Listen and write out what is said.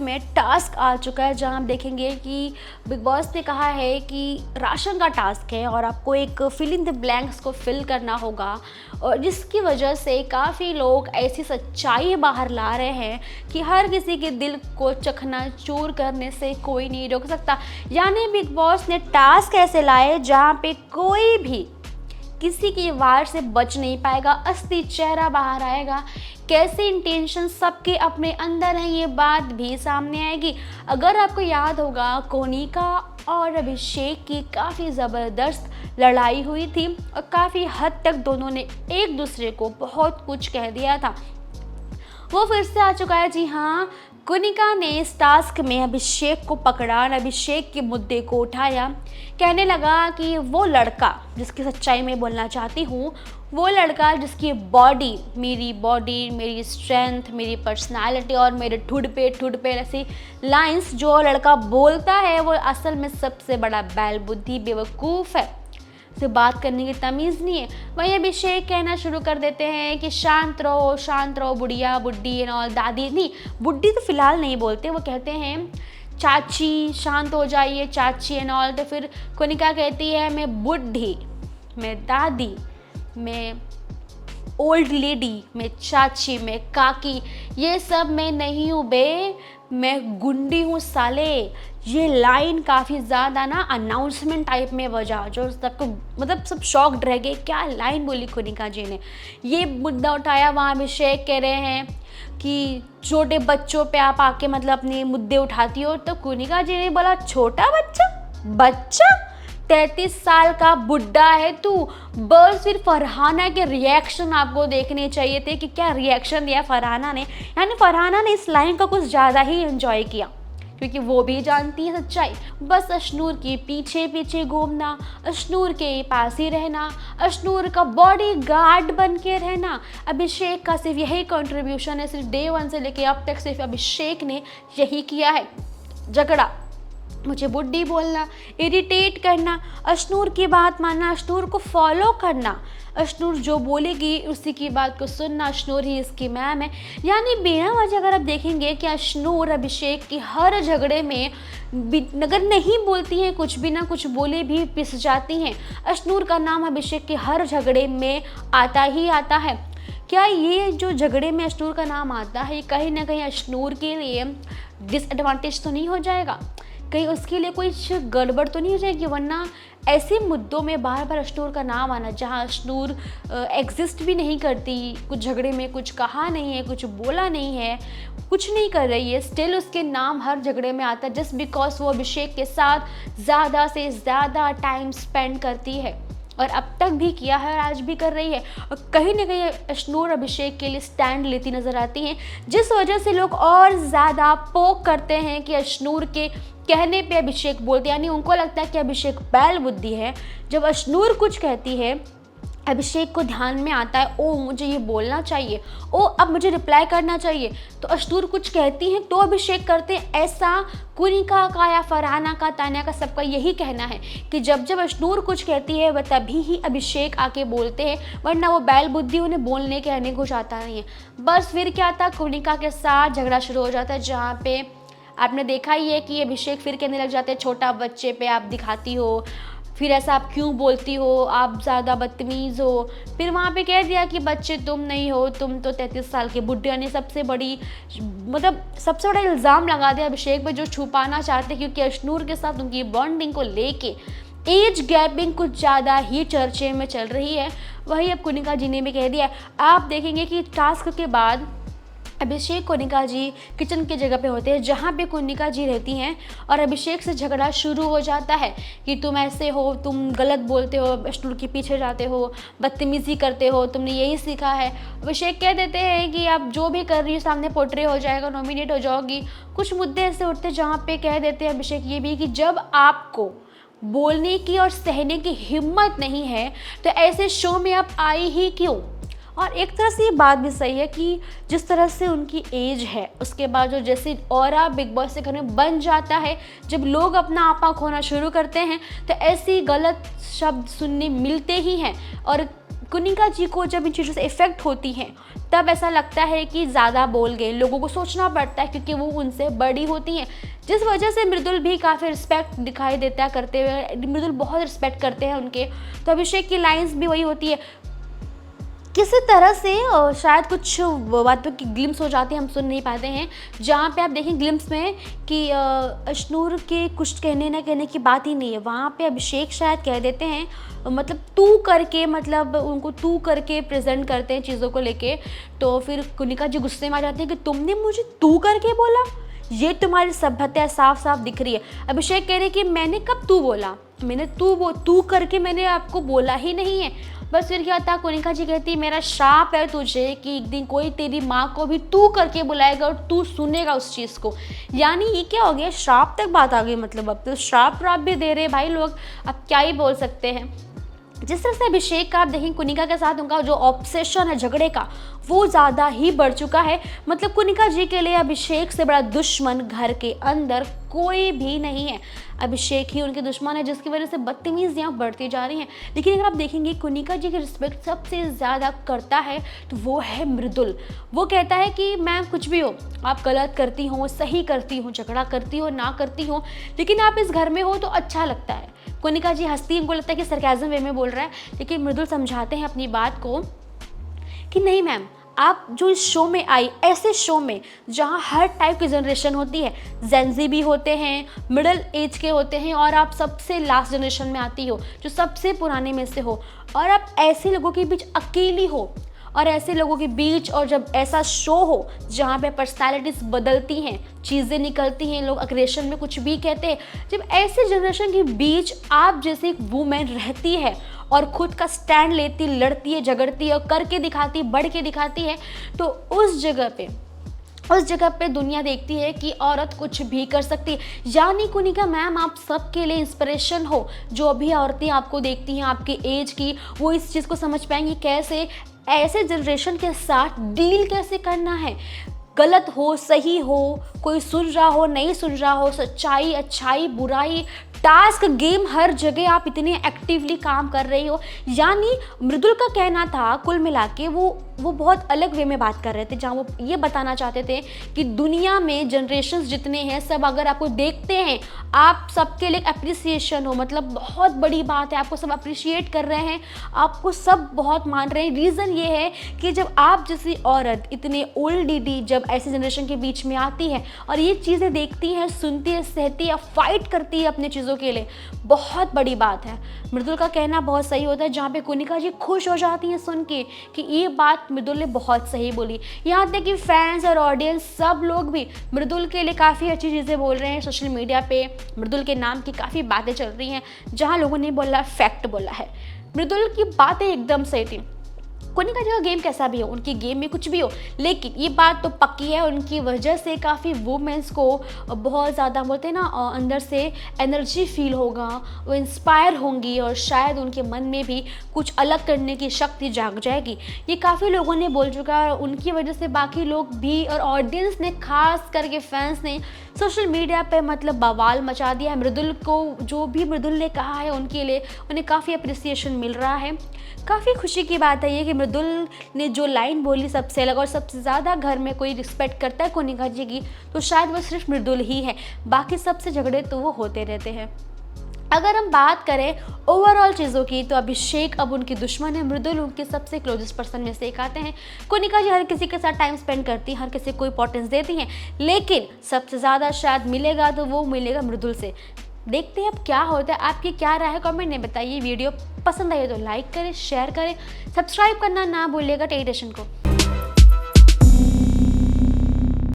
में टास्क आ चुका है जहां हम देखेंगे कि बिग बॉस ने कहा है कि राशन का टास्क है और आपको एक फिल इन द ब्लैंक्स को फिल करना होगा, और जिसकी वजह से काफ़ी लोग ऐसी सच्चाई बाहर ला रहे हैं कि हर किसी के दिल को चकनाचूर करने से कोई नहीं रोक सकता। यानी बिग बॉस ने टास्क ऐसे लाए जहां पे कोई भी किसी की वार से बच नहीं पाएगा, असली चेहरा बाहर आएगा, कैसे इंटेंशन सबके अपने अंदर हैं ये बात भी सामने आएगी। अगर आपको याद होगा, कोनिका और अभिषेक की काफ़ी ज़बरदस्त लड़ाई हुई थी और काफ़ी हद तक दोनों ने एक दूसरे को बहुत कुछ कह दिया था। वो फिर से आ चुका है। जी हाँ, कोनिका ने इस टास्क में अभिषेक को पकड़ा और अभिषेक के मुद्दे को उठाया। कहने लगा कि वो लड़का जिसकी सच्चाई में बोलना चाहती हूँ, वो लड़का जिसकी बॉडी, मेरी स्ट्रेंथ, मेरी पर्सनालिटी और मेरे ठुड पे ऐसी लाइंस जो लड़का बोलता है, वो असल में सबसे बड़ा बैल बुद्धि बेवकूफ़ है, से बात करने की तमीज़ नहीं है। वहीं अभिषेक कहना शुरू कर देते हैं कि शांत रहो बुढ़िया बुड्ढी एंड ऑल। दादी नहीं, बुड्ढी तो फिलहाल नहीं बोलते, वो कहते हैं चाची, शांत हो जाइए चाची एंड ऑल। तो फिर कोनिका कहती है मैं बुड्ढी, मैं दादी, मैं ओल्ड लेडी, मैं चाची, मैं काकी, ये सब मैं नहीं हूँ बे, मैं गुंडी हूँ साले। ये लाइन काफ़ी ज़्यादा ना अनाउंसमेंट टाइप में बजा, जो सबको मतलब सब शॉक्ड रह गए, क्या लाइन बोली कोनिका जी ने। ये मुद्दा उठाया, वहाँ अभिषेक कह रहे हैं कि छोटे बच्चों पे आप आके मतलब अपने मुद्दे उठाती हो। तो कोनिका जी ने बोला छोटा बच्चा 33 साल का बुड्ढा है तू। बस फिर फरहाना के रिएक्शन आपको देखने चाहिए थे कि क्या रिएक्शन दिया फरहाना ने। यानी फरहाना ने इस लाइन को कुछ ज़्यादा ही एंजॉय किया, क्योंकि वो भी जानती है सच्चाई। बस अशनूर के पीछे घूमना, अशनूर के पास ही रहना, अशनूर का बॉडी गार्ड बन के रहना। अभिषेक का सिर्फ यही कंट्रीब्यूशन है, सिर्फ डे 1 से लेके अब तक सिर्फ अभिषेक ने यही किया है। झगड़ा, मुझे बुड्ढी बोलना, इरिटेट करना, अशनूर की बात मानना, अशनूर को फॉलो करना, अशनूर जो बोलेगी उसी की बात को सुनना, अशनूर ही इसकी मैम है। यानी बिना वजह अगर आप देखेंगे कि अशनूर अभिषेक की हर झगड़े में अगर नहीं बोलती हैं, कुछ भी ना कुछ बोले भी पिस जाती हैं। अशनूर का नाम अभिषेक के हर झगड़े में आता ही आता है। क्या ये जो झगड़े में अशनूर का नाम आता है, कहीं ना कहीं अशनूर के लिए डिसएडवांटेज तो नहीं हो जाएगा? कहीं उसके लिए कोई गड़बड़ तो नहीं हो जाएगी? वरना ऐसे मुद्दों में बार बार अशनूर का नाम आना, जहाँ अशनूर एग्जिस्ट भी नहीं करती, कुछ झगड़े में कुछ कहा नहीं है, कुछ बोला नहीं है, कुछ नहीं कर रही है, स्टिल उसके नाम हर झगड़े में आता है, जस्ट बिकॉज वो अभिषेक के साथ ज़्यादा से ज़्यादा टाइम स्पेंड करती है और अब तक भी किया है और आज भी कर रही है। और कहीं ना कहीं अशनूर अभिषेक के लिए स्टैंड लेती नज़र आती हैं, जिस वजह से लोग और ज़्यादा पोक करते हैं कि अशनूर के कहने पे अभिषेक बोलते, यानी उनको लगता है कि अभिषेक बैल बुद्धि है। जब अशनूर कुछ कहती है, अभिषेक को ध्यान में आता है, ओ मुझे ये बोलना चाहिए, ओ अब मुझे रिप्लाई करना चाहिए। तो अशनूर कुछ कहती हैं तो अभिषेक करते हैं। ऐसा कोनिका का या फरहाना का, तान्या का, सबका यही कहना है कि जब जब अशनूर कुछ कहती है वह तभी ही अभिषेक आके बोलते हैं, वरना वो बैल बुद्धि उन्हें बोलने कहने को जाता नहीं है। बस फिर क्या था, कोनिका के साथ झगड़ा शुरू हो जाता है, जहाँ पे आपने देखा ही है कि अभिषेक फिर कहने लग जाते हैं छोटा बच्चे पे आप दिखाती हो, फिर ऐसा आप क्यों बोलती हो, आप ज़्यादा बदतमीज़ हो। फिर वहाँ पे कह दिया कि बच्चे तुम नहीं हो, तुम तो 33 साल के बुढ़े ने सबसे बड़ा इल्ज़ाम लगा दिया अभिषेक पे, जो छुपाना चाहते, क्योंकि अशनूर के साथ उनकी बॉन्डिंग को लेके एज गैपिंग कुछ ज़्यादा ही चर्चे में चल रही है। वही अब कोनिका जी ने भी कह दिया। आप देखेंगे कि टास्क के बाद अभिषेक कोनिका जी किचन की जगह पे होते हैं, जहाँ पे कोनिका जी रहती हैं, और अभिषेक से झगड़ा शुरू हो जाता है कि तुम ऐसे हो, तुम गलत बोलते हो, अशनूर के पीछे जाते हो, बदतमीज़ी करते हो, तुमने यही सीखा है। अभिषेक कह देते हैं कि आप जो भी कर रही हो सामने पोर्ट्रे हो जाएगा, नॉमिनेट हो जाओगी। कुछ मुद्दे ऐसे उठते जहाँ पे कह देते हैं अभिषेक ये भी कि जब आपको बोलने की और सहने की हिम्मत नहीं है तो ऐसे शो में आप आई ही क्यों? और एक तरह से ये बात भी सही है कि जिस तरह से उनकी एज है, उसके बाद जो जैसे ऑरा बिग बॉस के घर में बन जाता है, जब लोग अपना आपा खोना शुरू करते हैं तो ऐसी गलत शब्द सुनने मिलते ही हैं। और कुनिका जी को जब इन चीज़ों से इफ़ेक्ट होती हैं तब ऐसा लगता है कि ज़्यादा बोल गए, लोगों को सोचना पड़ता है क्योंकि वो उनसे बड़ी होती हैं, जिस वजह से मृदुल भी काफ़ी रिस्पेक्ट दिखाई देता है करते हुए। मृदुल बहुत रिस्पेक्ट करते हैं उनके। तो अभिषेक की लाइंस भी वही होती है, किसी तरह से शायद कुछ बातों की ग्लिम्स हो जाती है, हम सुन नहीं पाते हैं, जहाँ पे आप देखें ग्लिम्स में कि अशनूर के कुछ कहने ना कहने की बात ही नहीं है, वहाँ पे अभिषेक शायद कह देते हैं, मतलब तू करके, मतलब उनको तू करके प्रेजेंट करते हैं चीज़ों को लेके। तो फिर कुनिका जी गुस्से में आ जाती है कि तुमने मुझे तू करके बोला, ये तुम्हारी सभ्यता साफ साफ दिख रही है। अभिषेक कह रहे कि मैंने कब तू बोला, मैंने तू करके मैंने आपको बोला ही नहीं है। बस फिर क्या था, कुनिका जी कहती मेरा श्राप है तुझे कि एक दिन कोई तेरी माँ को भी तू करके बुलाएगा और तू सुनेगा उस चीज़ को। यानी ये क्या हो गया, श्राप तक बात आ गई, मतलब अब तो श्राप भी दे रहे भाई लोग, अब क्या ही बोल सकते हैं। जिस तरह से अभिषेक का आप देखें कुनिका के साथ उनका जो ऑब्सेशन है झगड़े का, वो ज़्यादा ही बढ़ चुका है। मतलब कुनिका जी के लिए अभिषेक से बड़ा दुश्मन घर के अंदर कोई भी नहीं है, अभिषेक ही उनके दुश्मन है, जिसकी वजह से बदतमीजियाँ बढ़ती जा रही हैं। लेकिन अगर आप देखेंगे कुनिका जी की रिस्पेक्ट सबसे ज़्यादा करता है तो वो है मृदुल। वो कहता है कि मैं कुछ भी हो, आप गलत करती हो, सही करती हो, झगड़ा करती हो, ना करती हो, लेकिन आप इस घर में हो तो अच्छा लगता है। कुनिका जी हंसती, उनको लगता है कि सरकाज़म वे में बोल रहा है, लेकिन मृदुल समझाते हैं अपनी बात को कि नहीं मैम, आप जो इस शो में आई, ऐसे शो में जहाँ हर टाइप की जनरेशन होती है, जेंजी भी होते हैं, मिडिल एज के होते हैं, और आप सबसे लास्ट जनरेशन में आती हो जो सबसे पुराने में से हो, और आप ऐसे लोगों के बीच अकेली हो, और ऐसे लोगों के बीच, और जब ऐसा शो हो जहाँ पे पर्सनालिटीज़ बदलती हैं, चीज़ें निकलती हैं, लोग अग्रेशन में कुछ भी कहते हैं, जब ऐसे जनरेशन के बीच आप जैसे एक वूमेन रहती है और खुद का स्टैंड लेती, लड़ती है, झगड़ती है और करके दिखाती, बढ़ के दिखाती है, तो उस जगह पे दुनिया देखती है कि औरत कुछ भी कर सकती है। यानी कुनिका मैम आप सबके लिए इंस्पिरेशन हो, जो अभी औरतें आपको देखती हैं आपके एज की, वो इस चीज़ को समझ पाएंगी कैसे ऐसे जनरेशन के साथ डील कैसे करना है। गलत हो, सही हो, कोई सुन रहा हो, नहीं सुन रहा हो, सच्चाई, अच्छाई, बुराई, टास्क, गेम, हर जगह आप इतने एक्टिवली काम कर रही हो। यानी मृदुल का कहना था कुल मिला के वो बहुत अलग वे में बात कर रहे थे, जहाँ वो ये बताना चाहते थे कि दुनिया में जनरेशन्स जितने हैं सब अगर आपको देखते हैं, आप सबके लिए अप्रिसिएशन हो, मतलब बहुत बड़ी बात है, आपको सब अप्रिशिएट कर रहे हैं, आपको सब बहुत मान रहे हैं। रीज़न ये है कि जब आप जैसी औरत इतने ओल्ड डी जब ऐसी जनरेशन के बीच में आती है और ये चीज़ें देखती है, सुनती है, सहती है, फाइट करती है अपने चीज़ों के लिए, बहुत बड़ी बात है। मृदुल का कहना बहुत सही होता है, जहाँ पे कुनिका जी खुश हो जाती हैं सुन के कि ये बात मृदुल ने बहुत सही बोली। यहाँ तक कि फैंस और ऑडियंस सब लोग भी मृदुल के लिए काफ़ी अच्छी चीज़ें बोल रहे हैं। सोशल मीडिया पे मृदुल के नाम की काफ़ी बातें चल रही हैं, जहाँ लोगों ने बोला फैक्ट बोला है, मृदुल की बातें एकदम सही थी। कुनिका जी का गेम कैसा भी हो, उनकी गेम में कुछ भी हो, लेकिन ये बात तो पक्की है, उनकी वजह से काफ़ी वुमेन्स को बहुत ज़्यादा बोलते हैं ना, अंदर से एनर्जी फील होगा, वो इंस्पायर होंगी और शायद उनके मन में भी कुछ अलग करने की शक्ति जाग जाएगी। ये काफ़ी लोगों ने बोल चुका है और उनकी वजह से बाकी लोग भी और ऑडियंस ने, खास करके फैंस ने सोशल मीडिया पे मतलब बवाल मचा दिया है। मृदुल को जो भी मृदुल ने कहा है उनके लिए उन्हें काफ़ी अप्रिसिएशन मिल रहा है। काफ़ी खुशी की बात है ये कि मृदुल ने जो लाइन बोली सबसे अलग, और सबसे ज़्यादा घर में कोई रिस्पेक्ट करता है कुनिका जी की तो शायद वो सिर्फ मृदुल ही है, बाकी सबसे झगड़े तो वो होते रहते हैं। अगर हम बात करें ओवरऑल चीज़ों की तो अभिषेक अब उनकी दुश्मन है, मृदुल उनके सबसे क्लोजेस्ट पर्सन में से एक आते हैं। कुनिका जी हर किसी के साथ टाइम स्पेंड करती हैं, हर किसी को इंपॉर्टेंस देती हैं, लेकिन सबसे ज़्यादा शायद मिलेगा तो वो मिलेगा मृदुल से। देखते हैं अब क्या होता है। आपकी क्या राय है कमेंट में बताइए। वीडियो पसंद आई तो लाइक करें, शेयर करें, सब्सक्राइब करना ना भूलिएगा टेलीविजन को।